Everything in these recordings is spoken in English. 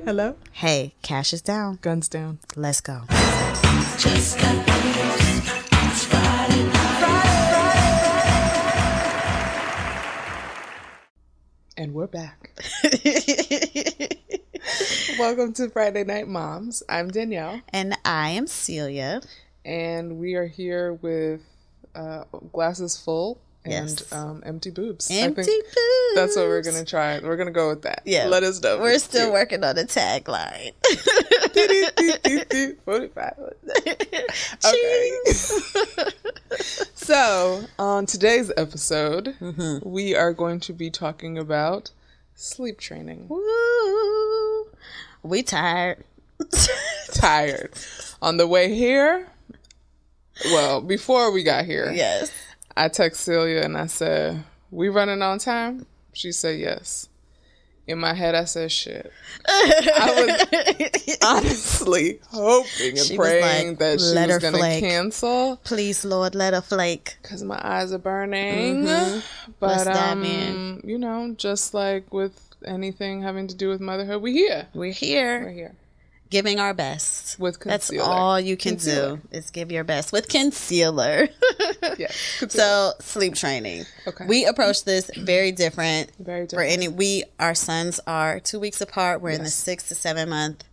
Hello? Hey, cash is down. Guns down. Let's go. Just got news. It's Friday night. And we're back. Welcome to Friday Night Moms. I'm Danielle. And I am Celia. And we are here with glasses full Yes. and empty boobs. Empty I think boobs. that's what we're going to try. We're going to go with that. Yeah. Let us know. We're still working on the tagline. 45. Okay. So, on today's episode, we are going to be talking about sleep training. Woo. We tired. Tired. On the way here, well, before we got here, Yes. I text Celia and I said, "We running on time?" She said yes. In my head, I said, "Shit." I was honestly hoping and praying that she was going to cancel. Please, Lord, let her flake. Because my eyes are burning. Let's But, dive in. you know, just like with anything having to do with motherhood, we're here. We're here. We're here. Giving our best. With concealer. That's all you can do is give your best with concealer. Yeah. So, sleep training. Okay. We approach this very different. Very different. Our sons are 2 weeks apart. We're in the 6 to 7 month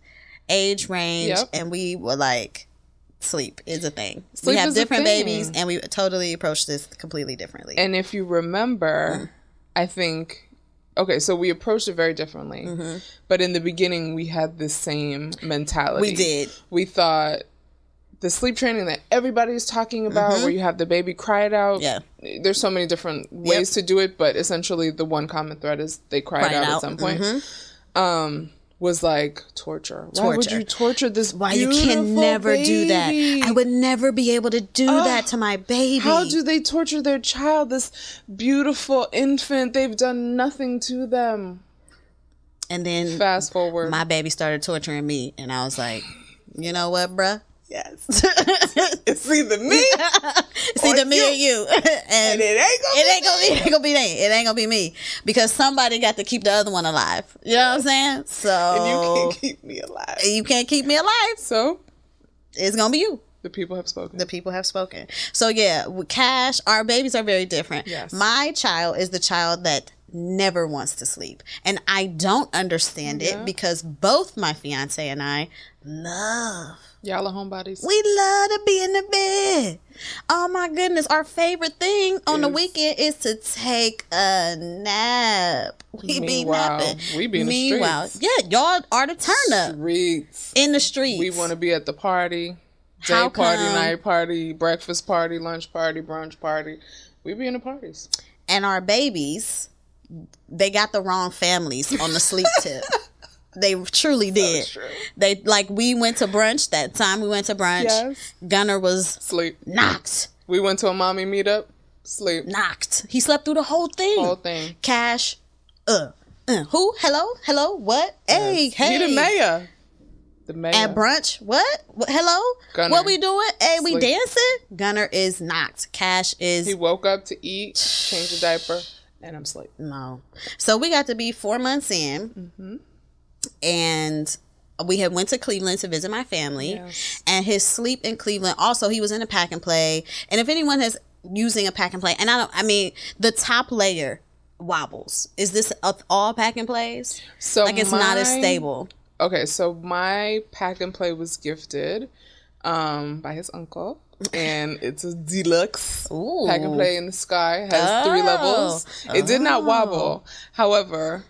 age range. Yep. And we were like, sleep is a thing. Sleep we have is a different thing. babies and we totally approach this completely differently. And if you remember, I think, okay, so we approached it very differently. But in the beginning, we had the same mentality. We did. We thought the sleep training that everybody's talking about, where you have the baby cry it out. Yeah. There's so many different ways to do it, but essentially the one common thread is they cried out at some point. Was like torture. Why would you torture this Why you beautiful can never do that? baby? I would never be able to do that to my baby. How do they torture their child, this beautiful infant? They've done nothing to them. And then Fast forward. my baby started torturing me, and I was like, you know what, bruh? Yes. It's either me. It's either me or you. And it ain't gonna be me. Because somebody got to keep the other one alive. You know what I'm saying? So And you can't keep me alive. You can't keep me alive. So It's gonna be you. the people have spoken. The people have spoken. So yeah, with Cash, our babies are very different. Yes. My child is the child that never wants to sleep. And I don't understand it because both my fiance and I love. Y'all are homebodies. We love to be in the bed. Oh my goodness. Our favorite thing on the weekend is to take a nap. We be napping. We be in the streets. Yeah, y'all are the turn up. Streets. In the streets. We want to be at the party. How Day party, come? night party, breakfast party, lunch party, brunch party. We be in the parties. And our babies, they got the wrong families on the sleep tip. They truly did. True. They we went to brunch. That time we went to brunch. Yes. Gunner was Sleep. knocked. We went to a mommy meetup. Sleep. Knocked. He slept through the whole thing. Whole thing. Cash. Who? Hello. What? Hey. He the mayor. The mayor. At brunch. What? Hello. Gunner. What we doing? Hey, we Sleep. dancing. Gunner is knocked. Cash is He woke up to eat, change a diaper, and I'm asleep. no. So we got to be 4 months in. And we had went to Cleveland to visit my family. Yes. And his sleep in Cleveland, also he was in a pack and play. And if anyone is using a pack and play, and the top layer wobbles. Is this all pack and plays? So Like it's not as stable. Okay, so my pack and play was gifted by his uncle. And it's a deluxe Ooh. pack and play in the sky. It has 3 levels. It did not wobble. However,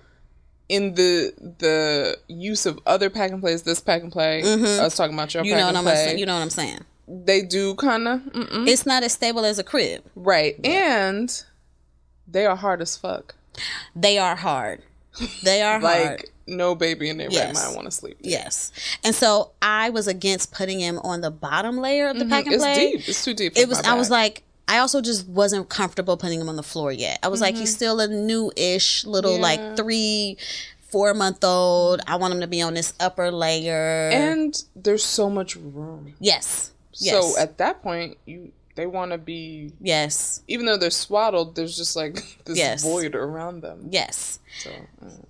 in the use of other pack and plays, this pack and play, I was talking about your pack and play. You know what I'm saying? They do kind of. It's not as stable as a crib. Right. And they are hard as fuck. They are hard. They are hard. Like, no baby in their right mind want to sleep there. Yes. And so I was against putting him on the bottom layer of the pack and play. It's deep. It's too deep. I was like, I also just wasn't comfortable putting him on the floor yet. I was like, he's still a new-ish little, like 3-4 month old. I want him to be on this upper layer. And there's so much room. Yes. So at that point, they want to be, yes, even though they're swaddled, there's just like this Yes. void around them. yes. So,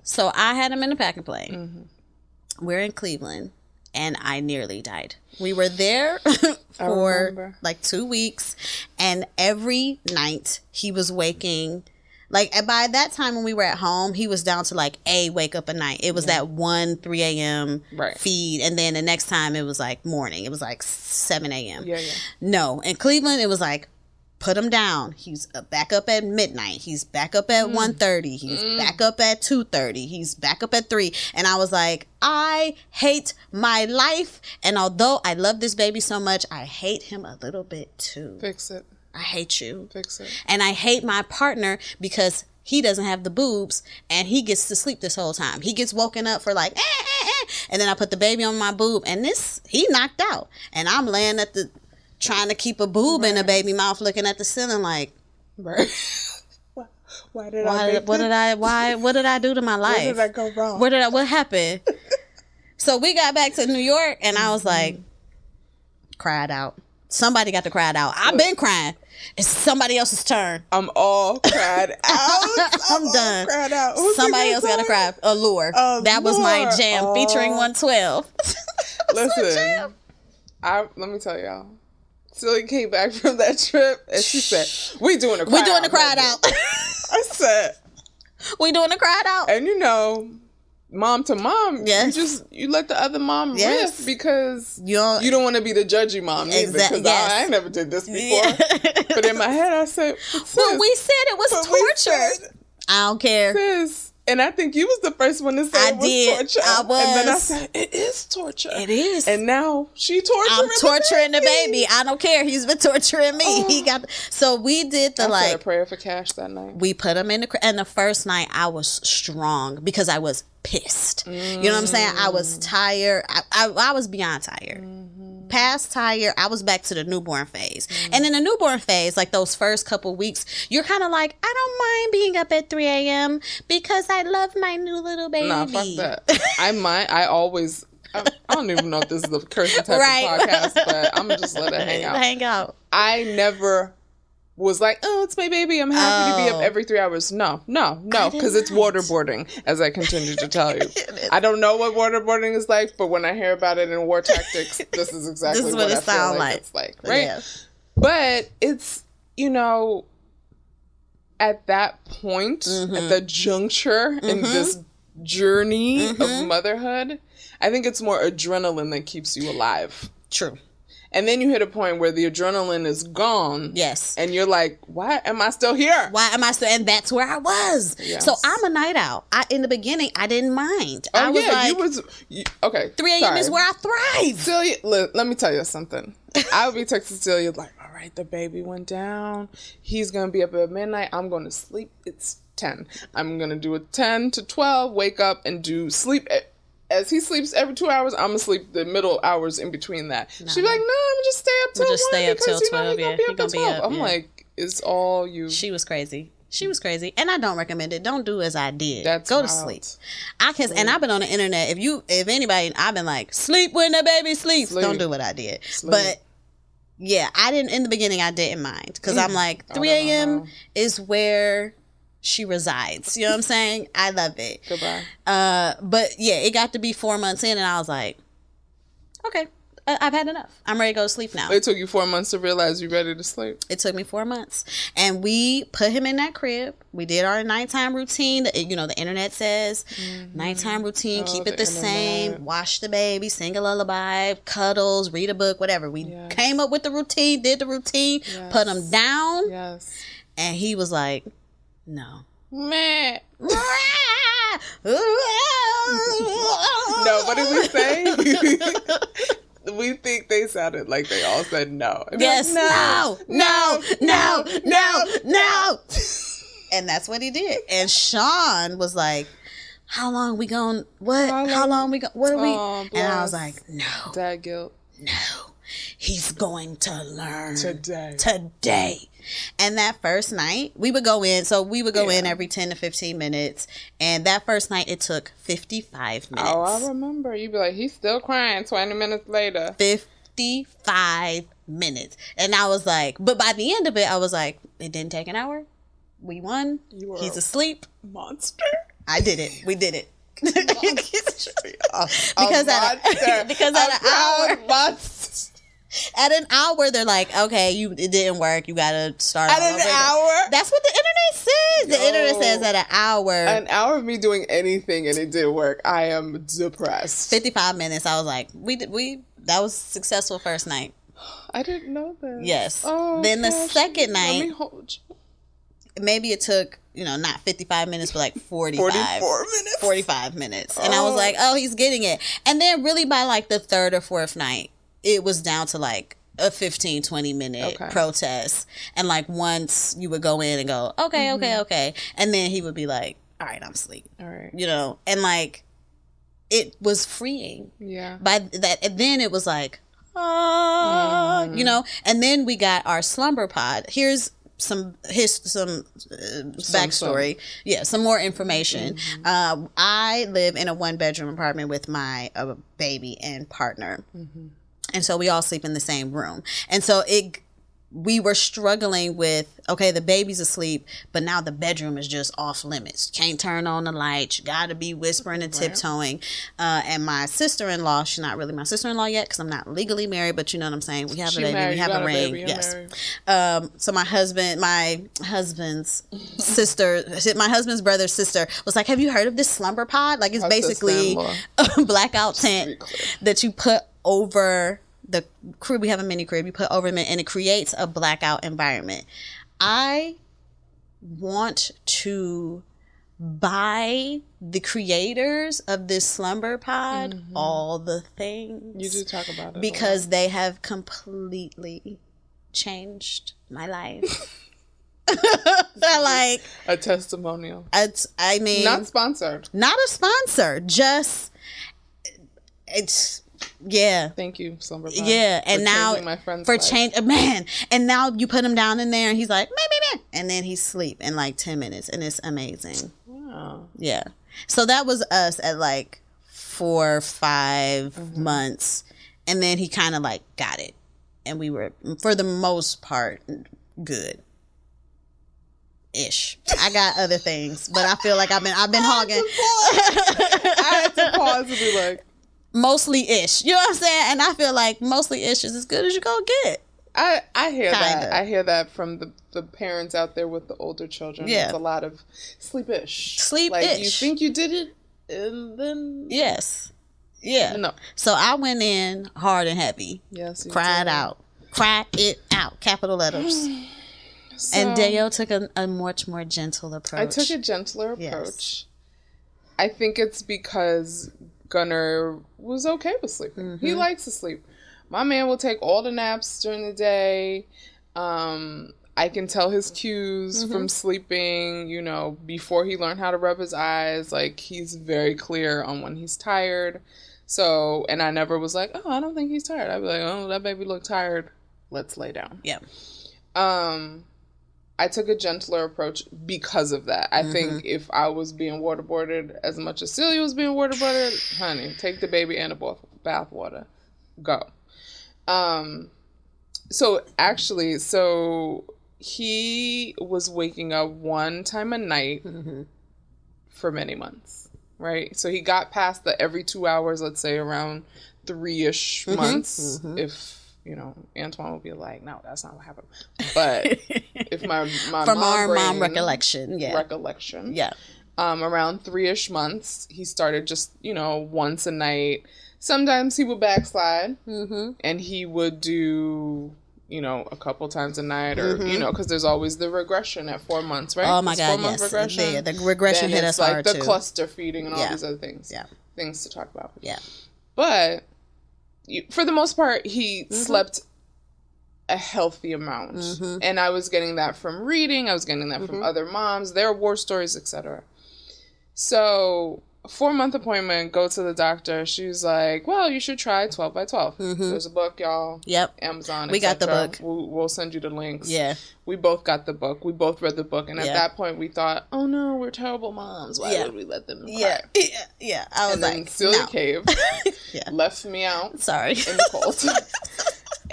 So I had him in a packing plane. We're in Cleveland, and I nearly died. We were there for remember. like 2 weeks, and every night he was waking. Like, by that time when we were at home, he was down to like a wake up a night. It was that 3 a.m. Right. feed, and then the next time it was like morning. It was like 7 a.m. yeah, yeah. No, in Cleveland it was like, put him down. He's back up at midnight. He's back up at 1:30. He's back up at 2:30. He's back up at 3. And I was like, I hate my life. And although I love this baby so much, I hate him a little bit too. Fix it. I hate you. Fix it. And I hate my partner because he doesn't have the boobs and he gets to sleep this whole time. He gets woken up for like, and then I put the baby on my boob and he knocked out. And I'm laying at the, trying to keep a boob in a baby mouth, looking at the ceiling like, Right. Why did what did I do to my life? Where did I go wrong? What happened? So we got back to New York and I was like, cried out. Somebody got to cry it out. I've been crying. It's somebody else's turn. I'm all cried out. I'm done. Cried out. Who's Somebody singing else that got to song? cry. Allure. That was my Allure. jam, featuring 112. Listen, let me tell y'all. Celia came back from that trip and she said, "We doing a cry We doing the out, cried baby." out. I said, We doing the cried out. and you know, mom to mom, Yes. you let the other mom Yes. riff because You don't want to be the judgy mom either. Exact- Because yes. I ain't never did this before. But in my head, I said, Well, we said it was but we torture. said, I don't care. sis. And I think you was the first one to say I it was did. torture. I And then I was. said, it is torture. It is. And now she torturing I'm torturing the baby. I don't care. He's been torturing me. He got. So we did the I said a like. prayer for Cash that night. We put him in and the first night I was strong because I was pissed. You know what I'm saying? I was tired. I was beyond tired. Past tired. I was back to the newborn phase. And in the newborn phase, like those first couple weeks, you're kind of like, I don't mind being up at 3 a.m. because I love my new little baby. Nah, fuck that. I always, I don't even know if this is a cursing type Right. of podcast, but I'm just let it hang out. Hang out. I never was like, oh, it's my baby. I'm happy to be up Oh. every 3 hours. No, because it's waterboarding, as I continue to tell you. I don't know what waterboarding is like, but when I hear about it in war tactics, this is exactly This is what it I feel sound like like. it's like, right? Yeah. But it's, at that point, at the juncture in this journey of motherhood, I think it's more adrenaline that keeps you alive. True. And then you hit a point where the adrenaline is gone. Yes. And you're like, why am I still here? Why am I still? And that's where I was. Yes. So I'm a night owl. In the beginning, I didn't mind. Oh, I was yeah, like, okay. 3 a.m. sorry. is where I thrive. Celia, let me tell you something. I would be texting Celia like, all right, the baby went down. He's going to be up at midnight. I'm going to sleep. It's 10. I'm going to do a 10 to 12, wake up and do sleep. As he sleeps every 2 hours, I'm going to sleep the middle hours in between that. She'd be like, no, I'm going to just stay up till We'll just 1 stay up because, till 12, he's yeah. going to He be gonna up be till 12. up, I'm yeah. like, it's all you. She was crazy. She was crazy. And I don't recommend it. Don't do as I did. That's Go to wild. sleep. And I've been on the internet. If anybody, I've been like, sleep when the baby sleeps. Sleep. Don't do what I did. Sleep. But yeah, I didn't, in the beginning, I didn't mind. Because I'm like, 3 don't a.m. know. is where she resides. You know what I'm saying? I love it. Goodbye. But yeah, it got to be 4 months in, and I was like, okay, I've had enough. I'm ready to go to sleep now. It took you 4 months to realize you're ready to sleep. It took me 4 months, and we put him in that crib. We did our nighttime routine. The internet says nighttime routine. Keep it the same. Wash the baby, sing a lullaby, cuddles, read a book, whatever. We came up with the routine, did the routine, put him down, Yes. and he was like, no. Meh. No, what did we say? We think they sounded like they all said no. And Yes, like, no. And that's what he did. And Sean was like, how long we going, what? How long we going, what are we? Oh, And I was bless. like, no, Dad guilt. he's going to learn Today. And that first night, we would go in. So we would go in every 10 to 15 minutes. And that first night, it took 55 minutes. Oh, I remember. You'd be like, he's still crying 20 minutes later. 55 minutes. And I was like, but by the end of it, I was like, it didn't take an hour. We won. He's asleep. Monster. I did it. We did it. because at an hour, they're like, okay, it didn't work. You gotta start at an hour. That's what the internet says. The internet says at an hour. An hour of me doing anything and it didn't work. I am depressed. 55 minutes. I was like, that was successful first night. I didn't know that. Yes. Oh, then the second night, let me hold you. Maybe it took, not 55 minutes, but like 45 minutes. 45 minutes. And I was like, oh, he's getting it. And then really by like the third or fourth night, it was down to like a 15, 20 minute protest. And like once you would go in and go, okay. And then he would be like, all right, I'm asleep. All right. And like it was freeing. Yeah. By that, and then it was like, and then we got our slumber pod. Here's some backstory. Some more information. I live in a 1-bedroom apartment with my baby and partner. And so we all sleep in the same room. And so we were struggling with, okay, the baby's asleep, but now the bedroom is just off limits. Can't turn on the lights. You got to be whispering and tiptoeing. And my sister-in-law, she's not really my sister-in-law yet because I'm not legally married, but you know what I'm saying? We have a baby. We have a ring. Yes. So my husband's sister, my husband's brother's sister was like, have you heard of this slumber pod? Like it's basically a blackout tent that you put over the crib. We have a mini crib. You put over them and it creates a blackout environment. I want to buy the creators of this slumber pod all the things. You do talk about it because they have completely changed my life. Like a testimonial. I mean, not sponsored. Not a sponsor. Just it's. Yeah. Thank you, Slumber Pod. Yeah, and now my friend's for life. change, man. And now you put him down in there, and he's like, meh. And then he's asleep in like 10 minutes, and it's amazing. Wow. Yeah. So that was us at like 4 or 5 months, and then he kind of like got it, and we were for the most part good. Ish. I got other things, but I feel like I've been hogging. I had to pause and be like. Mostly ish. You know what I'm saying? And I feel like mostly ish is as good as you're going to get. I hear Kinda. that. I hear that from the parents out there with the older children. Yeah. It's a lot of sleep-ish. Sleep-ish. Like, you think you did it, and then... Yes. Yeah. No. So I went in hard and heavy. Yes, you Cried did. out. Cried it out. Capital letters. So, And Danielle took a much more gentle approach. I took a gentler approach. Yes. I think it's because Gunnar was okay with sleeping. He likes to sleep. My man will take all the naps during the day. I can tell his cues from sleeping, before he learned how to rub his eyes. Like, he's very clear on when he's tired. So, and I never was like, oh, I don't think he's tired. I'd be like, oh, that baby looked tired. Let's lay down. Yeah. I took a gentler approach because of that. I think if I was being waterboarded as much as Celia was being waterboarded, honey, take the baby and a bath water. Go. So he was waking up one time a night for many months, right? So he got past the every 2 hours, let's say around 3-ish months, if... Antoine will be like, no, that's not what happened. But if my from our mom recollection, around 3-ish months, he started just once a night. Sometimes he would backslide, and he would do a couple times a night, or because there's always the regression at 4 months, right? Oh my God, 4 month yes, regression. the regression then hit it's us hard the too. Cluster feeding and all these other things, things to talk about. Yeah, but. For the most part, he slept a healthy amount. And I was getting that from reading. I was getting that from other moms, their war stories, etc. So, 4-month appointment, go to the doctor. She's like, well, you should try 12 by 12. There's a book, y'all. Yep. Amazon, we got the book. We'll send you the links. Yeah. We both got the book. We both read the book. And at that point, we thought, oh, no, we're terrible moms. Why would we let them cry? Yeah. I was and then Celia caved, left me out Sorry. in the cold.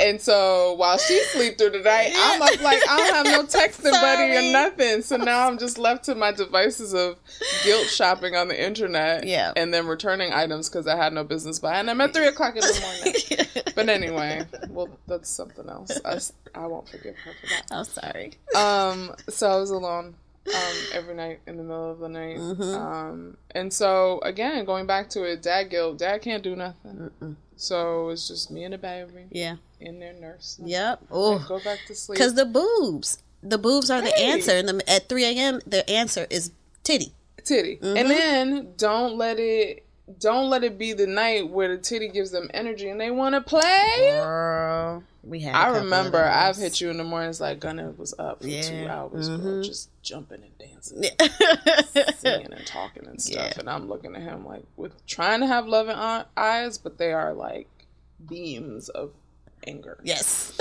And so while she sleep through the night, I'm up like, I don't have no texting buddy or nothing. So now I'm just left to my devices of guilt shopping on the internet. Yeah. And then returning items because I had no business buying them at 3 o'clock in the morning. But anyway, well, that's something else. I won't forgive her for that. I'm sorry. So I was alone every night in the middle of the night. And so, again, going back to it, dad guilt. Dad can't do nothing. So it's just me and the baby. Yeah. In there nursing. Yep. Oh. Go back to sleep. Because the boobs are the answer. And at 3 a.m., the answer is titty. And then don't let it be the night where the titty gives them energy and they want to play. Girl, I remember I've hit you in the mornings like Gunna was up for 2 hours, bro, just jumping and dancing, singing and talking and stuff. And I'm looking at him like with trying to have loving eyes, but they are like beams of anger. Yes.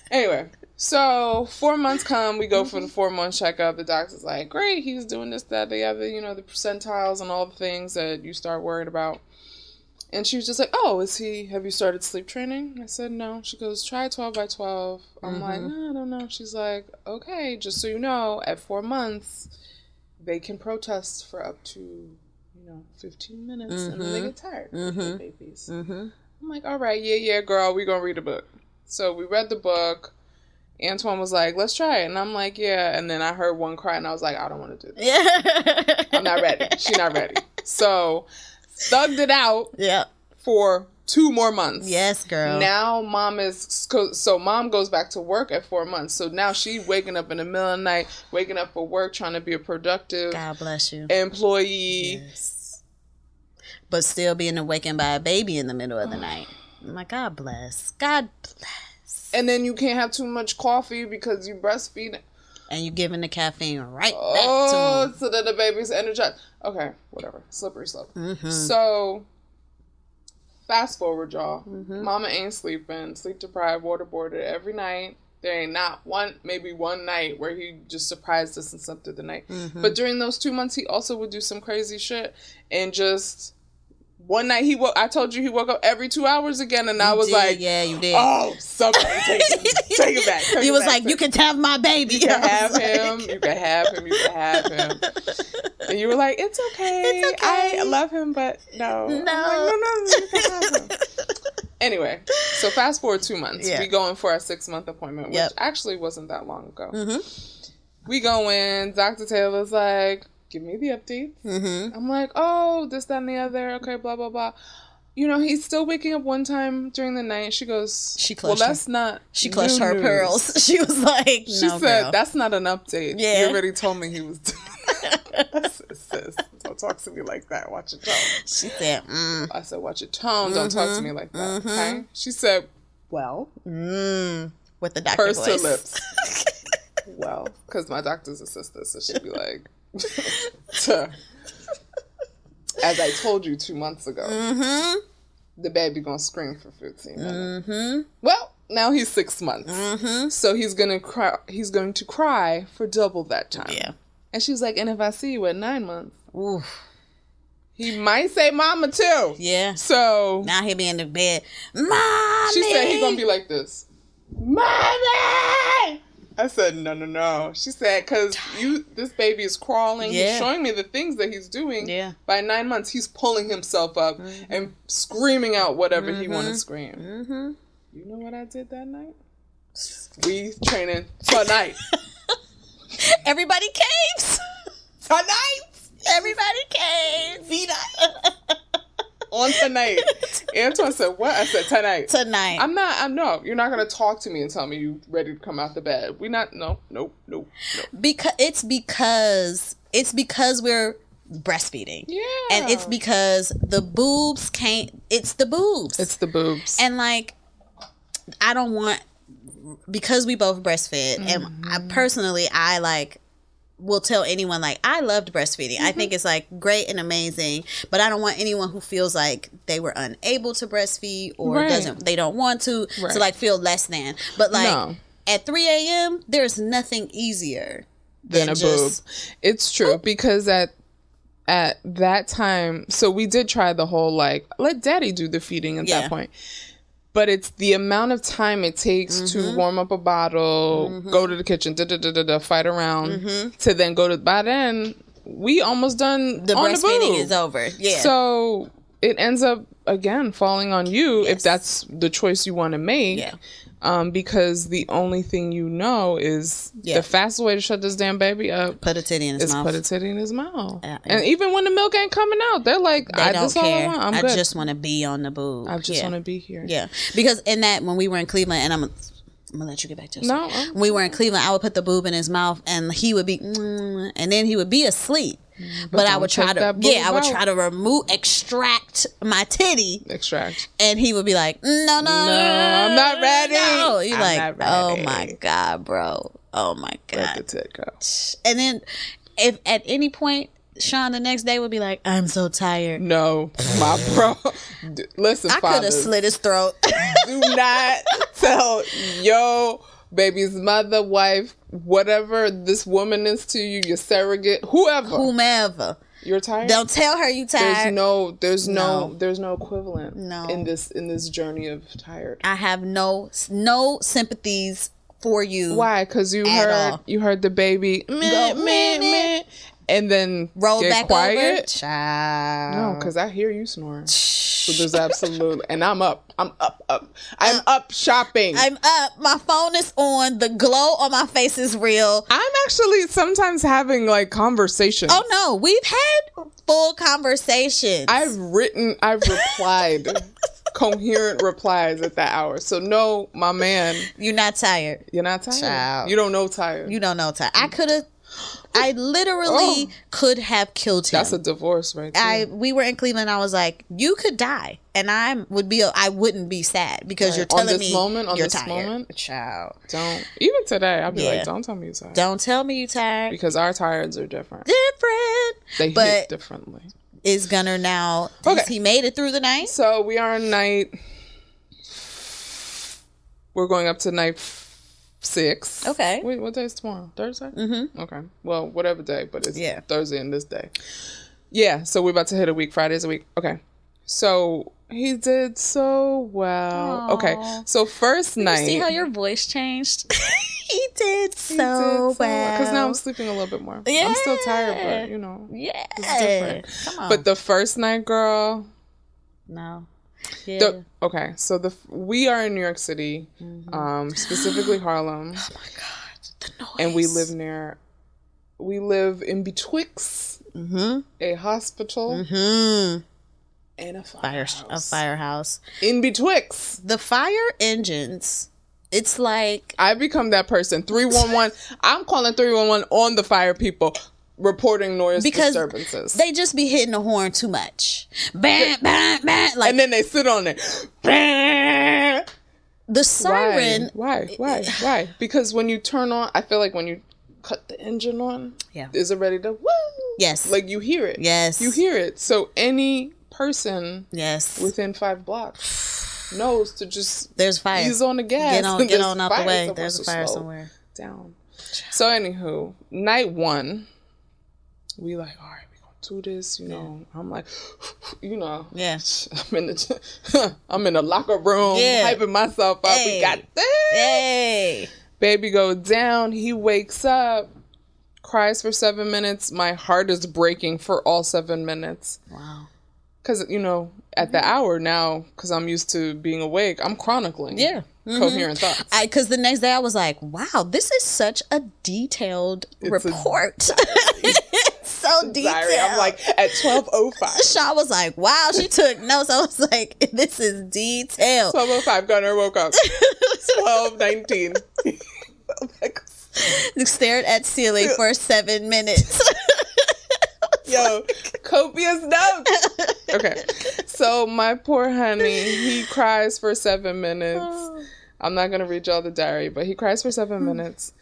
Anyway, so 4 months come, we go for the 4-month checkup. The doctor's like, great, he's doing this, that, the other, the percentiles and all the things that you start worried about. And she was just like, oh, have you started sleep training? I said, no. She goes, try 12 by 12. I'm like, no, I don't know. She's like, okay, just so you know, at 4 months, they can protest for up to, 15 minutes and then they get tired. They're babies. I'm like, all right, yeah, girl, we're going to read a book. So we read the book. Antoine was like, let's try it. And I'm like, yeah. And then I heard one cry and I was like, I don't want to do this. Yeah. I'm not ready. She's not ready. So thugged it out for 2 more months. Yes, girl. Now mom goes back to work at 4 months. So now she waking up in the middle of the night, waking up for work, trying to be a productive God bless you employee. Yes. But still being awakened by a baby in the middle of the night. I'm like, God bless. God bless. And then you can't have too much coffee because you breastfeed. And you giving the caffeine right back to him. So that the baby's energized. Okay, whatever. Slippery slope. So, fast forward, y'all. Mama ain't sleeping. Sleep deprived, waterboarded every night. There ain't not maybe one night where he just surprised us and slept through the night. But during those 2 months, he also would do some crazy shit and just... One night I told you he woke up every 2 hours again, and I was like, "Yeah, you did." Oh, somebody take it back. He was like, "You can have my baby. You can have him. You can have him. You can have him." And you were like, "It's okay. It's okay. I love him, but no, I'm like, no, you can have him." Anyway, so fast forward 2 months. We go in for our 6-month appointment, which actually wasn't that long ago. We go in. Dr. Taylor's like, give me the updates. I'm like, oh, this, that, and the other. Okay, blah, blah, blah. He's still waking up one time during the night. She goes, she clutched her news. pearls. She was like, she said, girl. That's not an update. Yeah. You already told me he was doing that. Sis, don't talk to me like that. Watch your tone. She said, I said, watch your tone. Don't talk to me like that. Okay? She said, well. With the doctor pursed voice. her lips. Well, because my doctor's a sister, so she'd be like, as I told you 2 months ago, the baby gonna scream for 15 minutes. Well, now he's 6 months, so he's going to cry for double that time. Yeah. And she's like, and if I see you at 9 months, he might say mama too. Yeah. So now he'll be in the bed, mommy. She said he's gonna be like this, mommy. I said, no. She said, because this baby is crawling. Yeah. He's showing me the things that he's doing. Yeah. By 9 months, he's pulling himself up and screaming out whatever he wanted to scream. You know what I did that night? We training tonight. Everybody caves. Tonight. Everybody caves. Vita. On tonight. Antoine said, what? I said, tonight. Tonight. No, you're not going to talk to me and tell me you ready to come out the bed. Nope. It's because we're breastfeeding. Yeah. And it's because the boobs it's the boobs. And like, I don't want, because we both breastfed, and I like, will tell anyone, like, I loved breastfeeding. I think it's like great and amazing, but I don't want anyone who feels like they were unable to breastfeed or they don't want to like feel less than. But like at 3 a.m. there's nothing easier than a boob. It's true, because at that time, so we did try the whole like, let daddy do the feeding at that point. But it's the amount of time it takes to warm up a bottle, go to the kitchen, fight around, to then go to. By then, we almost done. The on breastfeeding the boob. is over. Yeah. So it ends up again falling on you if that's the choice you want to make. Yeah. Because the only thing you know is the fastest way to shut this damn baby up. Put a titty in his mouth. Put a titty in his mouth. Yeah. And even when the milk ain't coming out, they're like, They don't this all care. I want. I'm I good. just want to be on the boob. I just want to be here. Yeah. Because in that, when we were in Cleveland, and I'm going to let you get back to it. No. When we were in Cleveland, I would put the boob in his mouth, and he would be, and then he would be asleep. But I would try to, I would try to extract my titty. And he would be like, no, I'm not ready. No. You're I'm like, not ready. oh my God, bro. Oh my God. Let the tit go. And then if at any point, Sean the next day would be like, I'm so tired. No, my bro. Listen, I could have slit his throat. Do not tell yo baby's mother, wife, whatever this woman is to you, your surrogate, whomever. You're tired. Don't tell her you tired. There's no equivalent. No. In this journey of tired. I have no sympathies for you. Why? Because you heard the baby meh, and then roll back quiet. Over. Child. No, because I hear you snoring. So there's absolutely, and I'm up. I'm up shopping. I'm up. My phone is on. The glow on my face is real. I'm actually sometimes having like conversations. Oh no, we've had full conversations. I've replied coherent replies at that hour. So no, my man, you're not tired. You're not tired. Child. You don't know tired. You don't know tired. I literally could have killed him. That's a divorce right there. We were in Cleveland. I was like, you could die, and I wouldn't be sad because you're telling me you're tired. Child, don't. Even today, I'd be like, don't tell me you're tired. Don't tell me you're tired because our tireds are different. They hit differently. Is Gunner now? Okay. He made it through the night. So we are on night. We're going up to night 6. Okay. Wait, what day is tomorrow? Thursday? Mm-hmm. Okay. Well, whatever day, but it's Thursday and this day. Yeah, so we're about to hit a week. Friday's a week. Okay. So he did so well. Aww. Okay. So first night. You see how your voice changed? He did so well. Because now I'm sleeping a little bit more. Yeah. I'm still tired, but yeah. It's different. Come on. But the first night, girl. No. Yeah. Okay, so we are in New York City, specifically Harlem. Oh my God, the noise! And we live in betwixt a hospital and a firehouse. A firehouse. In betwixt the fire engines. It's like I become that person. 311. I'm calling 311 on the fire people. Reporting noise disturbances. They just be hitting the horn too much. Bam, bam, bam. Like, and then they sit on it. Bam. The siren. Why? Because when you turn on, I feel like when you cut the engine on, is it ready to woo? Yes. Like you hear it. Yes. You hear it. So any person within 5 blocks knows to just there's fire. Ease on the gas. Get on out the way. There's a fire somewhere. Down. So anywho, night 1. We like, all right, we gonna do this, I'm like, I'm in the locker room, hyping myself up. Hey. We got this. Hey. Baby goes down. He wakes up, cries for 7 minutes. My heart is breaking for all 7 minutes. Wow. Because, at the hour now, because I'm used to being awake, I'm chronicling. Yeah. Coherent thoughts. Because the next day I was like, wow, this is such a detailed report. So detailed. Sorry, I'm like at 12:05. Shaw was like, wow, she took notes. I was like, this is detailed. 12:05, Gunner woke up. 12:19. Stared at ceiling for 7 minutes. Yo, copious notes. Okay, so my poor honey, he cries for 7 minutes. I'm not gonna read y'all the diary, but he cries for 7 minutes,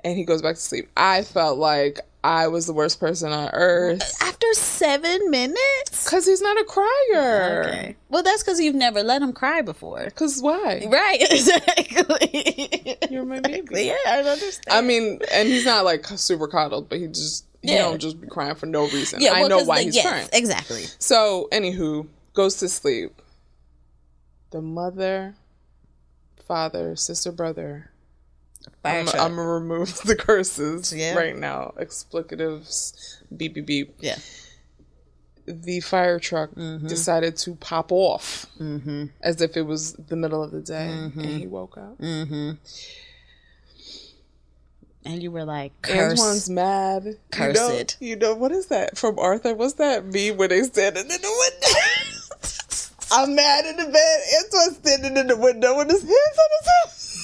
and he goes back to sleep. I felt like I was the worst person on earth. After 7 minutes? Because he's not a crier. Okay. Well, that's because you've never let him cry before. Because why? Right, exactly. You're my baby. Yeah, I understand. I mean, and he's not like super coddled, but he don't just be crying for no reason. Yeah, I know why he's crying. Exactly. So, anywho, goes to sleep. The mother father, sister, brother. Fire I'm truck. going to remove the curses Yeah. right now. Explicatives, beep, beep, beep. Yeah. The fire truck decided to pop off as if it was the middle of the day, and he woke up. And you were like, curse. Antoine's mad. Curse You know, what is that from Arthur? What's that meme where they standing in the window? I'm mad in the bed. Antoine's standing in the window with his hands on his hips.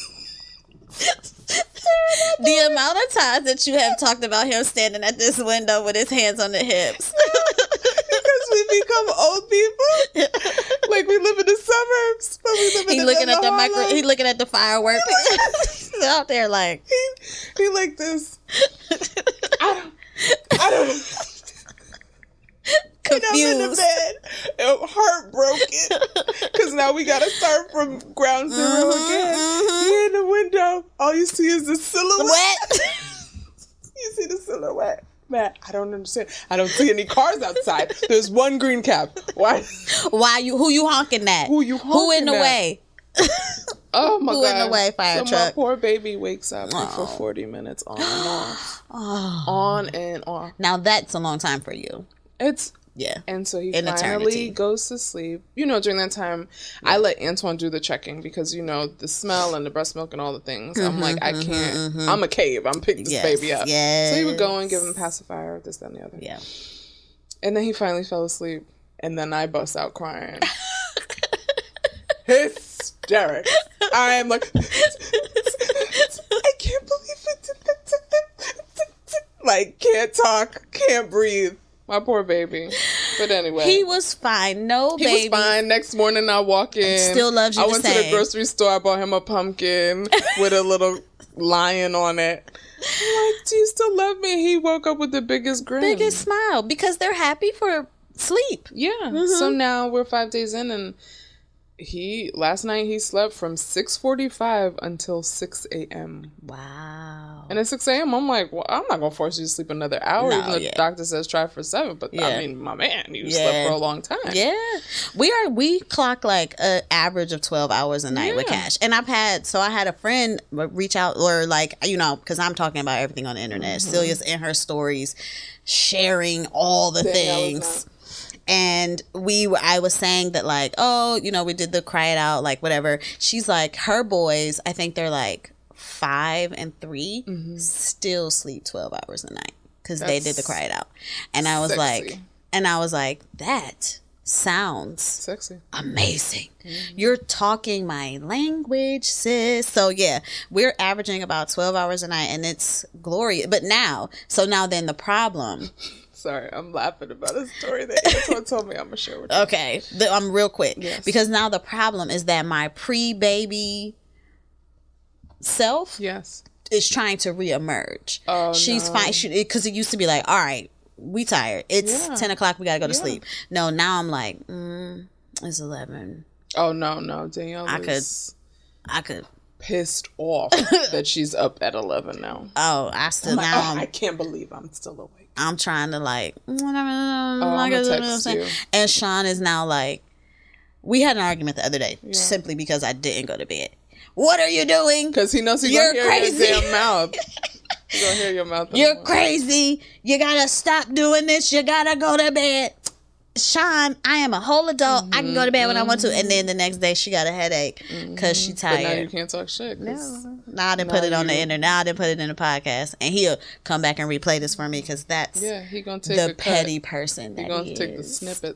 The amount of times that you have talked about him standing at this window with his hands on the hips. Because we become old people. Like we live in the suburbs, but we live in He looking at the Harlem. he looking at the fireworks. He's out there like He like this. I don't And I'm in the confused. bed, heartbroken, because now we gotta start from ground zero again. He in the window, all you see is the silhouette. What? You see the silhouette. Man, I don't understand. I don't see any cars outside. There's one green cap. Why? Who you honking at? Who you Who in honking the at? way? Oh my Who god! in the way, fire so truck? my poor baby wakes up for 40 minutes on and off, on and off. Now that's a long time for you. It's Yeah. And so he An finally eternity. goes to sleep. You know, during that time, I let Antoine do the checking because, you know, the smell and the breast milk and all the things. I'm like, I can't. I'm a cave. I'm picking this Yes, baby up. yes. So he would go and give him pacifier, this, that, and the other. Yeah. And then he finally fell asleep. And then I bust out crying. Hysterics. I am like, I can't believe it. Like, can't talk, can't breathe. My poor baby. But anyway. He was fine. No, He baby. was fine. Next morning I walk in. Still loves you I the went to the same. grocery store. I bought him a pumpkin with a little lion on it. I'm like, do you still love me? He woke up with the biggest grin. Biggest smile because they're happy for sleep. Yeah. So now we're 5 days in, and last night he slept from 6:45 until 6 a.m. Wow. And at 6 a.m. I'm like, well, I'm not gonna force you to sleep another hour, No, even though yeah. the doctor says try for 7. But Yeah. I mean, my man, you Yeah. slept for a long time. Yeah, we clock like an average of 12 hours a night with Yeah. Cash, and I had a friend reach out, or like, you know, because I'm talking about everything on the internet. Celia's in her stories sharing all the Danielle is things. And I was saying that, like, oh, you know, we did the cry it out, like, whatever. She's like, her boys, I think they're like 5 and 3, still sleep 12 hours a night because they did the cry it out. And I was sexy. like, that sounds Sexy. amazing. You're talking my language, sis. So yeah, we're averaging about 12 hours a night, and it's glorious. But now then the problem. Sorry, I'm laughing about a story that Antoine told me I'm going to share with you. Okay, I'm real quick. Yes. Because now the problem is that my pre-baby self Yes. is trying to reemerge. Oh, She's no. fine. Because it used to be like, all right, we tired. It's Yeah. 10 o'clock. We got to go to Yeah. sleep. No, now I'm like, it's 11. Oh, no. Danielle is I could. pissed off that she's up at 11 now. Oh, I still I'm like, now. I can't believe I'm still awake. I'm trying to like, I'm gonna text you. and Sean is now like, we had an argument the other day simply because I didn't go to bed. What are you doing? Because he knows he's You're going to hear crazy. your damn mouth. He's going to hear your mouth. in the You're morning. crazy. You gotta stop doing this. You gotta go to bed. Sean, I am a whole adult. I can go to bed when I want to. And then the next day she got a headache because she But now you tired. can't talk shit. 'Cause Now I didn't put it on the internet. Now I didn't put it in the podcast. And he'll come back and replay this for me because that's Yeah, he going to take the a petty cut. person that He going he to take the is. snippet.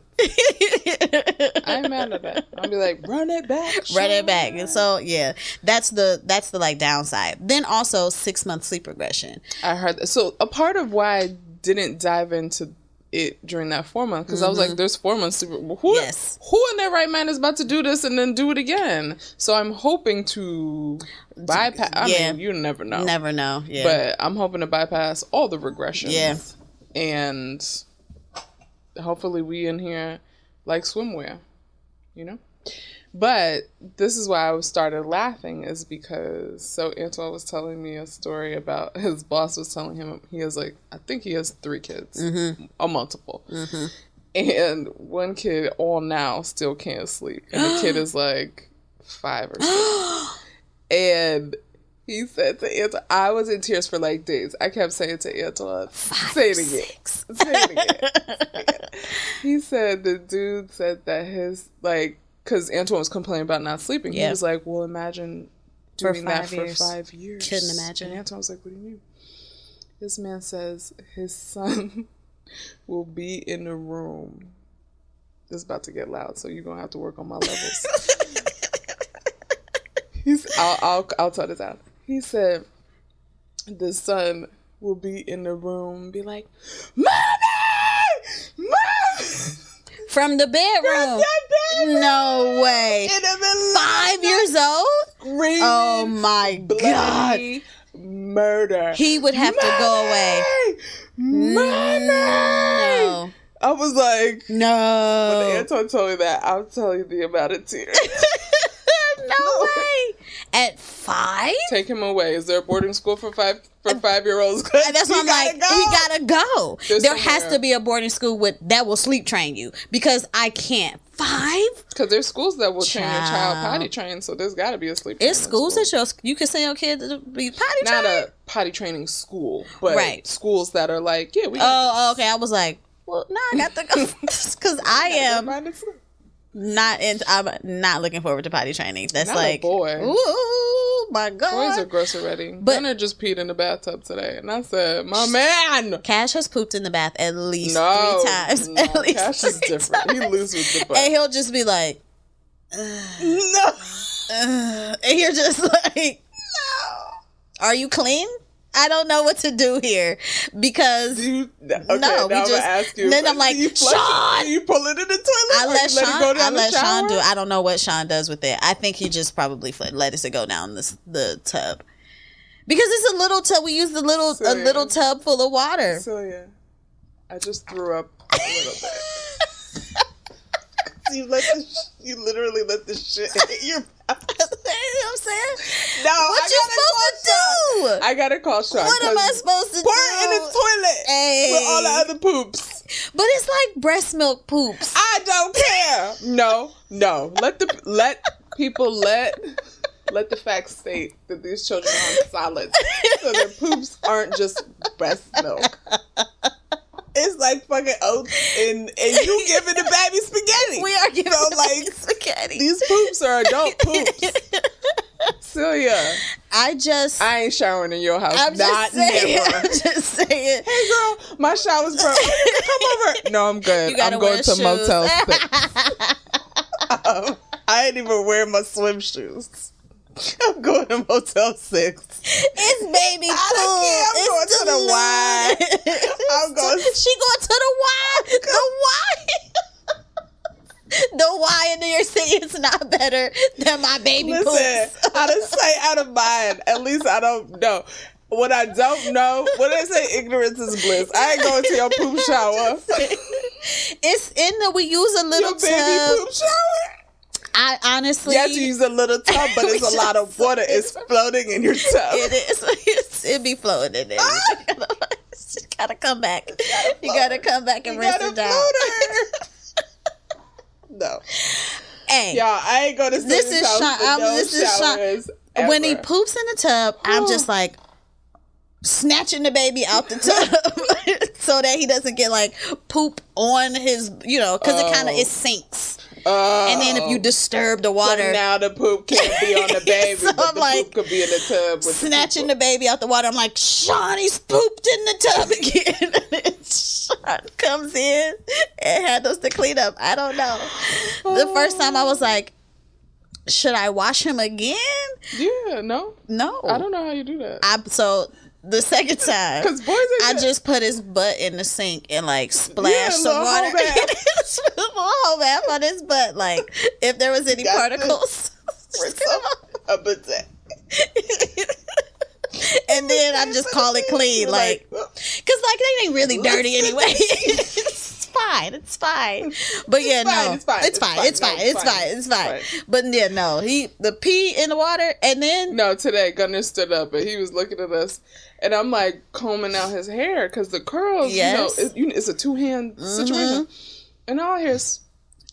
I ain't mad at that. I'll be like, run it back. Run it Sean." back. And so yeah, that's the like downside. Then also 6-month sleep regression. I heard that. So a part of why I didn't dive into it during that 4 months, because I was like, there's 4 months. Who in their right mind is about to do this and then do it again? So I'm hoping to bypass. I mean, you never know. Never know. Yeah. But I'm hoping to bypass all the regressions. Yeah. And hopefully we in here like swimwear, you know? But this is why I started laughing, is because, so Antoine was telling me a story about his boss was telling him he has like, I think he has 3 kids, or multiple. And one kid all now still can't sleep. And the kid is like 5 or 6. And he said to Antoine, I was in tears for like days. I kept saying to Antoine, say it again. Say it again. He said the dude said that his, like, because Antoine was complaining about not sleeping. He was like, well, imagine doing that for 5 years. Couldn't imagine. And Antoine was like, what do you mean? This man says his son will be in the room. This is about to get loud, so you're going to have to work on my levels. I'll tell this out. He said the son will be in the room, be like, Mommy! Mommy! From the bedroom. No way. 5 years old? Screaming, oh my God. Murder. He would have to go away. Mommy! No. I was like, no. When Antoine told me that, I'll tell you the amount of tears. No way. At 5? Take him away. Is there a boarding school for 5-year-olds? That's what I'm like. He gotta go. There has to be a boarding school that will sleep train you, because I can't. 5? Because there's schools that will train your child potty train, so there's got to be a sleep training. It's schools that you can send your kid to be potty trained. Not a potty training school, but schools that are like, yeah, we. Oh, okay. I was like, well, no, I got to go because I'm not looking forward to potty training. That's not like, boy. Ooh, my God. Boys are gross already. But Gunnar just peed in the bathtub today, and I said, my man. Cash has pooped in the bath at least 3 times. No, at least Cash is different. Times. He loose with the butt. And he'll just be like, no. And you're just like, no. Are you clean? I don't know what to do here because I'm gonna ask you. Then I'm like, Sean, you pull it in the toilet. I let Sean do it. I don't know what Sean does with it. I think he just probably let it go down the tub because it's a little tub. We use a little tub full of water. Celia, I just threw up a little bit. You literally let the shit hit your mouth. You know what I'm saying? No, what you supposed to do? I gotta call Sean. What am I supposed to do? Pour it in the toilet with all the other poops. But it's like breast milk poops. I don't care. No. Let the facts state that these children are on solids, so their poops aren't just breast milk. It's like fucking oats and you giving the baby spaghetti. We are giving the baby spaghetti. These poops are adult poops. Celia, I ain't showering in your house. I'm just saying. Hey girl, my shower's broke. Come over. No, I'm good. I'm going to Motel 6. I ain't even wearing my swim shoes. I'm going to Motel 6. It's baby poop. I'm going to the Y. She going to the Y. The Y. The Y in New York City is not better than my baby poop. Listen, out of sight, out of mind. At least I don't know. What I don't know, when they say ignorance is bliss, I ain't going to your poop shower. It's in the, we use a little your baby poop shower? I honestly... Yes, you use a little tub, but it's a lot of water. It's floating in your tub. It is. It be floating in there. You gotta come back. You gotta come back and rinse it down. No. Hey, y'all, I ain't gonna say this is Sean. This is Sean. When he poops in the tub, I'm just like snatching the baby out the tub so that he doesn't get like poop on his, because it sinks. And then if you disturb the water, so now the poop can't be on the baby, so but the poop could be in the tub. With snatching the baby out the water, I'm like, Sean, he's pooped in the tub again. And Sean comes in and handles the cleanup. I don't know. The first time I was like, should I wash him again? Yeah, no. I don't know how you do that. So the second time, because boys I just put his butt in the sink and like splash some water. Whole bath on his butt, like if there was any particles. And then I just call it clean, like, because like they ain't really dirty anyway. It's fine. But yeah, it's fine. But yeah, no, the pee in the water, and then today Gunnar stood up and he was looking at us, and I'm like combing out his hair because the curls, it's a 2-hand situation, and all I hear is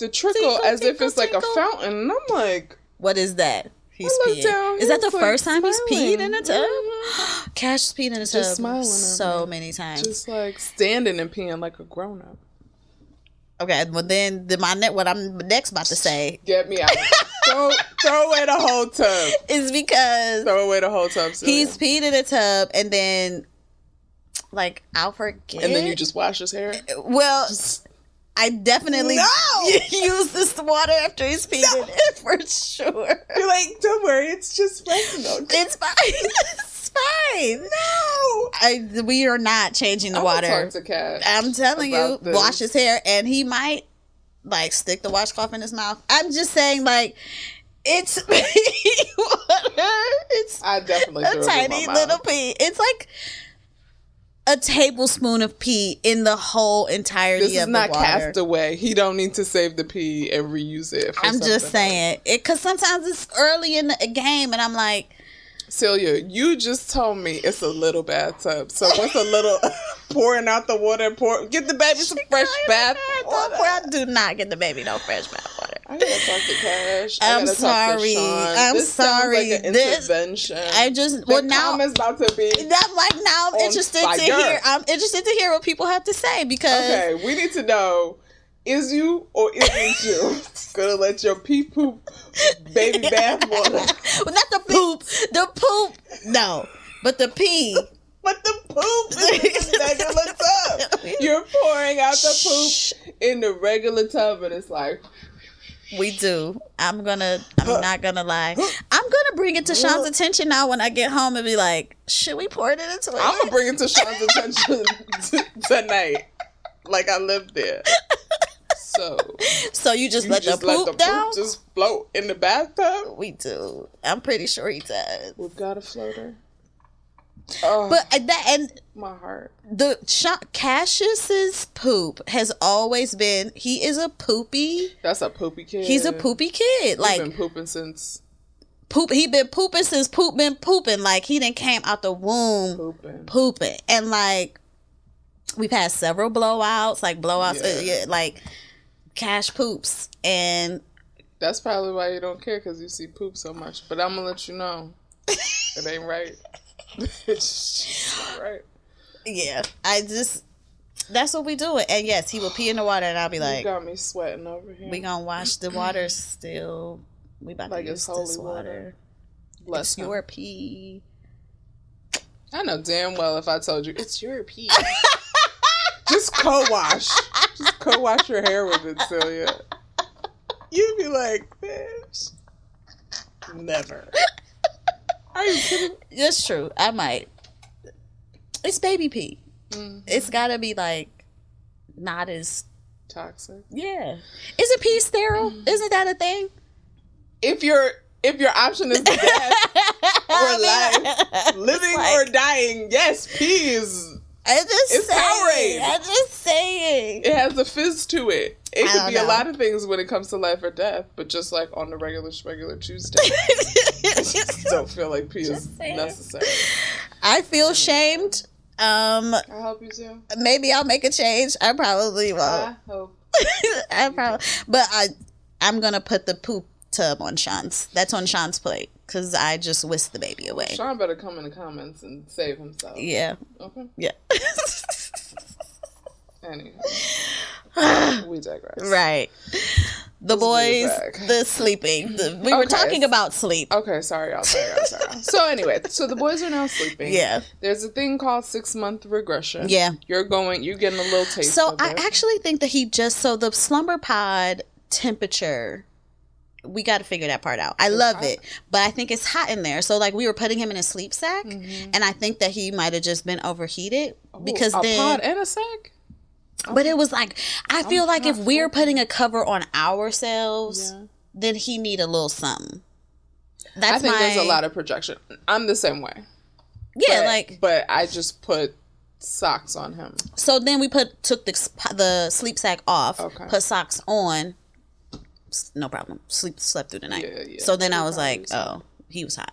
the trickle as if it's like a fountain, and I'm like, what is that? He's I looked peeing. down, Is that the he was, first time he's smiling. peed in a tub? Cash peed in a tub smiling at so me. many times. Just like standing and peeing like a grown up. Okay, well then what I'm next about to say Get me out. throw away the whole tub. is because Throw away the whole tub. Celia. he's peed in a tub and then like I'll forget. And then you just wash his hair. Well, I definitely use this water after he's peed in it for sure. You're like, don't worry, it's just breast milk. It's fine. It's fine. No, we are not changing the water. Talk to Cash. I'm telling you, about this. wash his hair, and he might like stick the washcloth in his mouth. I'm just saying, like, it's pee water. It's I definitely a threw it in tiny my little mouth. pee. It's like a tablespoon of pee in the whole entirety This is of the not water. Castaway. He don't need to save the pee and reuse it. For I'm just something saying it because sometimes it's early in the game, and I'm like, Celia, you just told me it's a little bathtub. So what's a little pouring out the water? Get the baby some fresh bath water. I do not get the baby no fresh bath water. I gotta talk to Cash. I'm sorry. This sounds like an intervention. I just the now comment's about to be. I'm like now I'm on interested fire. to hear. I'm interested to hear what people have to say because Okay, we need to know: is you or isn't you gonna let your pee poop baby bath water? well, not the poop. The poop, no, but the pee. But the poop is in the regular tub. You're pouring out the poop in the regular tub, and it's like. We do. I'm not gonna lie. I'm gonna bring it to Sean's attention now when I get home and be like, should we pour it in a toilet? I'm gonna bring it to Sean's attention tonight. Like I lived there. So you just let the poop down? Just float in the bathtub? We do. I'm pretty sure he does. We've got a floater. Oh, But my heart. the Cassius's poop has always been. He is a poopy. That's a poopy kid. He's a poopy kid. He's Like been pooping since poop. He been pooping since poop been pooping. Like he didn't came out the womb pooping. And like we've had several blowouts. Like blowouts. Like Cash poops and. That's probably why you don't care because you see poop so much. But I'm gonna let you know, it ain't right. It's not right. Yeah, that's what we do. And yes, he will pee in the water, and I'll be like, you got me sweating over here. we gonna wash the water still. We about like to use it's this holy water. Bless It's him. your pee. I know damn well if I told you it's your pee. Just co-wash. Just co-wash your hair with it, Celia. You'd be like, bitch. Never. Are you kidding? That's true. I might. It's baby pee. Mm-hmm. It's gotta be like not as Toxic. yeah. Isn't pee sterile? Isn't that a thing? If your option is death or life, living or dying, yes, pee is. It's Powerade. I'm just saying. It has a fizz to it. It could don't be a know. lot of things when it comes to life or death, but just like on the regular Tuesday, I just don't feel like pee is necessary. I feel shamed. I hope you do. Maybe I'll make a change. I probably won't. I hope. But I'm gonna put the poop tub on Sean's. That's on Sean's plate because I just whisked the baby away. Sean better come in the comments and save himself. Yeah. Okay. Yeah. Anyway, we digress. Right. The boys, back. the sleeping. We were talking about sleep. Okay, sorry, y'all. So anyway, so the boys are now sleeping. Yeah. There's a thing called 6-month regression. Yeah. You're getting a little taste So of I it. actually think that the slumber pod temperature, we got to figure that part out. I love it, but I think it's hot in there. So like we were putting him in a sleep sack, and I think that he might have just been overheated because a then. pod and a sack? But it was like I feel like if we're putting a cover on ourselves, then he need a little something. I think there's a lot of projection. I'm the same way. Yeah, but I just put socks on him. So then we took the sleep sack off, put socks on. No problem. Slept through the night. Yeah. So then I was like, oh, he was hot.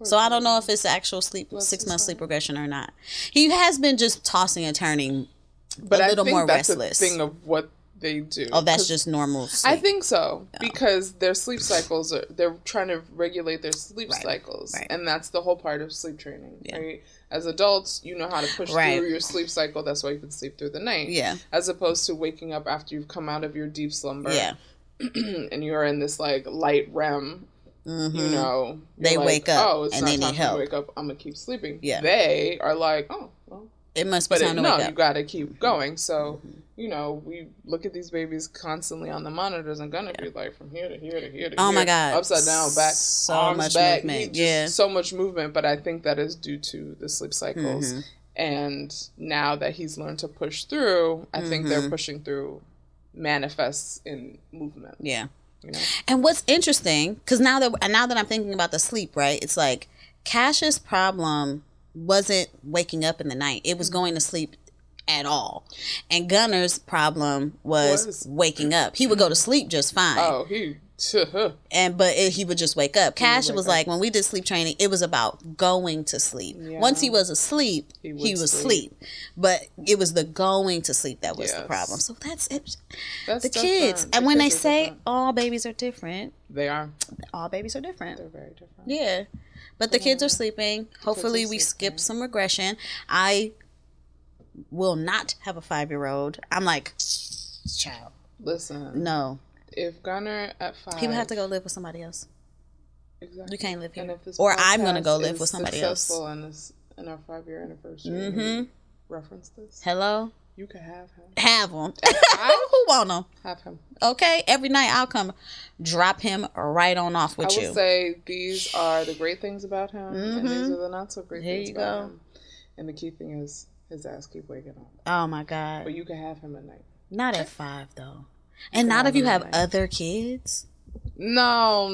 So I don't know if it's actual 6-month sleep regression or not. He has been just tossing and turning, but a little I think more that's restless. a thing of what They do. Oh, that's just normal sleep. I think so, because their sleep cycles they're trying to regulate their sleep cycles, and that's the whole part of sleep training, right? As adults, you know how to push through your sleep cycle. That's why you can sleep through the night. Yeah. As opposed to waking up after you've come out of your deep slumber. Yeah. And you're in this like light REM. Mm-hmm. You know, they like, wake up. Oh, it's and not they time need help. to wake up. I'm gonna keep sleeping. Yeah. They are like, oh, well, it must be time to wake up. No, you gotta keep going. So, you know, we look at these babies constantly on the monitors and gonna be like from here to here to here to here. My God. Upside down, back, so arms much back. movement. So much movement, but I think that is due to the sleep cycles. Mm-hmm. And now that he's learned to push through, I think they're pushing through manifests in movement. Yeah. You know? And what's interesting, because now that I'm thinking about the sleep, right? It's like Cash's problem wasn't waking up in the night; it was going to sleep at all. And Gunner's problem was waking up. He would go to sleep just fine. Oh, he would just wake up. Cash was like, when we did sleep training, it was about going to sleep. Yeah. Once he was asleep, he was asleep. But it was the going to sleep that was the problem. So that's it. That's the kids. And when they say all babies are different, they are. All babies are different. They're very different. Yeah. But the kids are sleeping. Hopefully we skip some regression. I will not have a 5-year-old. I'm like, child. Listen. No. If Gunner at 5, he would have to go live with somebody else. Exactly. You can't live here. Or I'm going to go live with somebody else. Successful in our 5-year anniversary. Reference this. Hello. You can have him. Have him. Who want him? Have him. Okay. Every night I'll come drop him right on off with you. I would say these are the great things about him, and these are the not so great things about him. And the key thing is his ass keep waking up. Oh my God. But you can have him at night. Not at 5 though. And not if you have other kids. No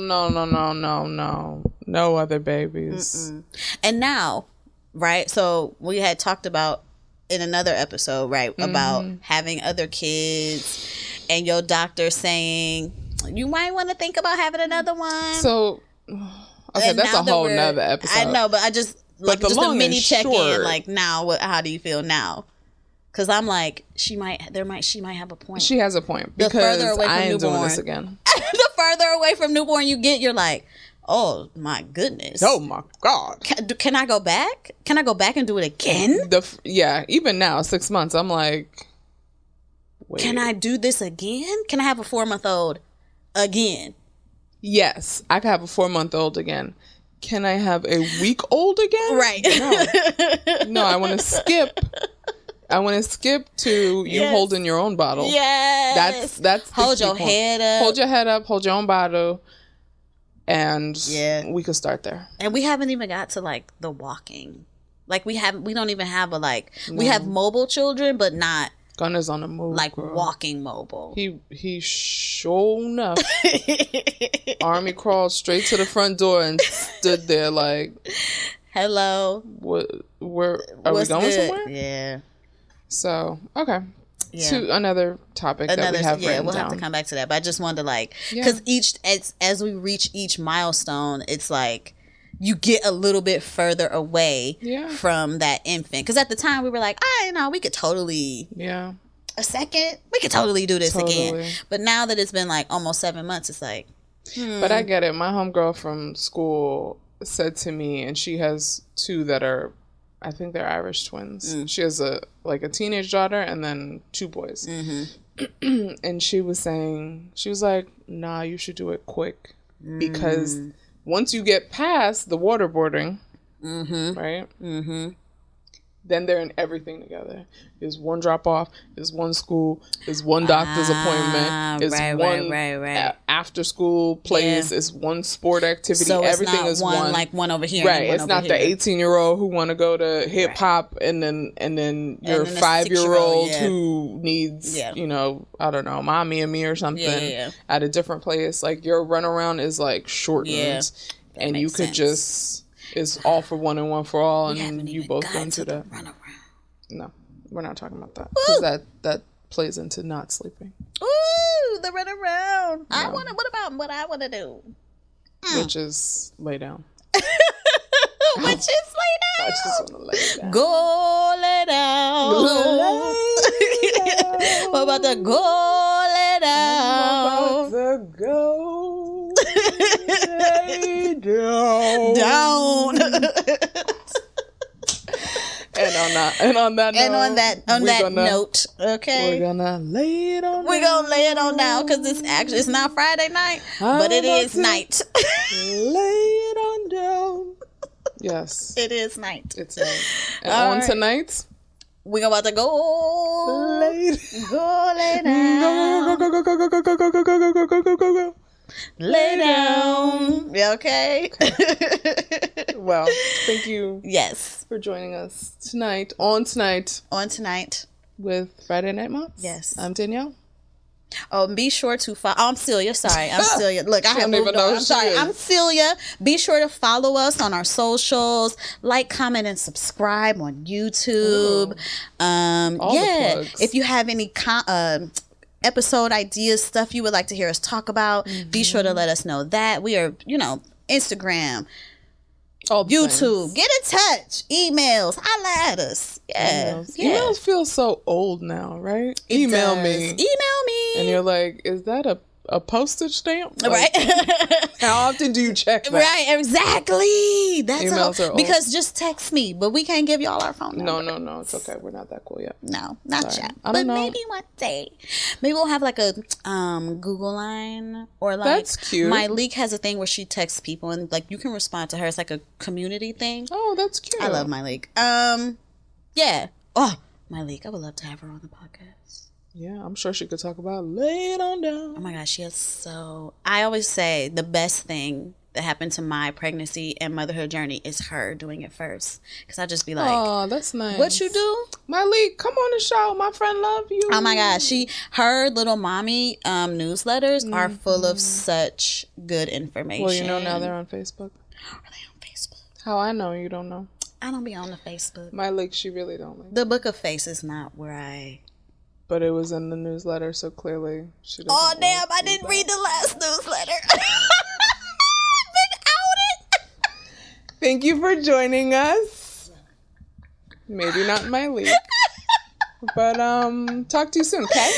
other babies. Mm-mm. And now, right? So we had talked about in another episode, right, about having other kids, and your doctor saying you might want to think about having another one. So, okay, that's a whole nother episode. I know, but I just like just a mini check in. Like now, how do you feel now? Because I'm like, she might have a point. She has a point, because the further away from I ain't doing this again. The further away from newborn you get, you're like, oh my goodness. Oh my God. Can I go back? Can I go back and do it again? Even now, 6 months, I'm like, wait. Can I do this again? Can I have a 4-month-old again? Yes, I can have a 4-month-old again. Can I have a week-old again? Right. No, I want to skip. I want to skip to you holding your own bottle. Yes. That's hold your head up. Hold your head up. Hold your own bottle. And we could start there. And we haven't even got to like the walking. Like we don't even have we have mobile children, but not Gunner's on the move. Like walking mobile. He sure enough army crawled straight to the front door and stood there like, hello. Where are we going somewhere? Yeah. So, okay. Yeah. To another topic that we have written we'll down. have to come back to that. But I just wanted to because as we reach each milestone, it's like you get a little bit further away from that infant. Because at the time we were like, we could totally a second, we could totally do this again. But now that it's been like almost 7 months, it's like, But I get it. My homegirl from school said to me, and she has 2 that are, I think they're Irish twins. She has a teenage daughter and then 2 boys. Mm-hmm. And she was like, nah, you should do it quick. Because once you get past the waterboarding, right? Mm-hmm. Then they're in everything together. There's one drop off. There's one school. There's one doctor's appointment. There's one after school plays. It's one sport activity. So everything is one like one over here. Right. It's not the 18-year-old who want to go to hip hop and then your 5-year-old who needs I don't know, Mommy and Me or something at a different place. Like your runaround is like shortened, and you could just. It's all for one and one for all, and you both go into that. No, we're not talking about that because that plays into not sleeping. Ooh, the run around. No. What about what I want to do? Which is lay down. Which is lay down. I just want to lay down. Go lay down. What about the go down. I'm about to go lay down. And on that note, okay, we're gonna lay it on. We're gonna lay it on down because it's not Friday night, but it is night. Lay it on down. Yes, it is night. It's night. And on right. Tonight, we're about to go lay down. Go. Lay down. Yeah, okay. Well, thank you. Yes. For joining us tonight. On tonight. With Friday Night Moms. Yes. I'm Danielle. Oh, and be sure to follow. Oh, I'm Celia. Sorry. I'm Celia. Look, I have moved on. I'm sorry. I'm Celia. Be sure to follow us on our socials. Like, comment, and subscribe on YouTube. All the plugs. If you have any episode ideas, stuff you would like to hear us talk about, be sure to let us know that. We are, Instagram, YouTube. Things. Get in touch. Emails. Holla at us. Yeah. Emails feel so old now, right? Email me. And you're like, is that a postage stamp? Like, right. How often do you check that? Right, exactly. That's emails are old. Because just text me, but we can't give y'all our phone number. No. It's okay. We're not that cool yet. No, not yet. But maybe one day. Maybe we'll have like a Google line or like. That's cute. My leak has a thing where she texts people and like you can respond to her. It's like a community thing. Oh, that's cute. I love my leak. Yeah. Oh, my leak. I would love to have her on the podcast. Yeah, I'm sure she could talk about lay it on down. Oh my gosh, I always say the best thing that happened to my pregnancy and motherhood journey is her doing it first. Because I just be like, oh, that's nice. What you do? My leak, come on the show. My friend love you. Oh my gosh, her little mommy newsletters are full of such good information. Well, now they're on Facebook. Are they on Facebook? How I know you don't know. I don't be on the Facebook. My leak, she really don't like. The Book of Face is not where I... But it was in the newsletter, so clearly she doesn't. Oh, damn, I didn't read the last newsletter. I've been outed. Thank you for joining us. Maybe not my leak. But talk to you soon, okay?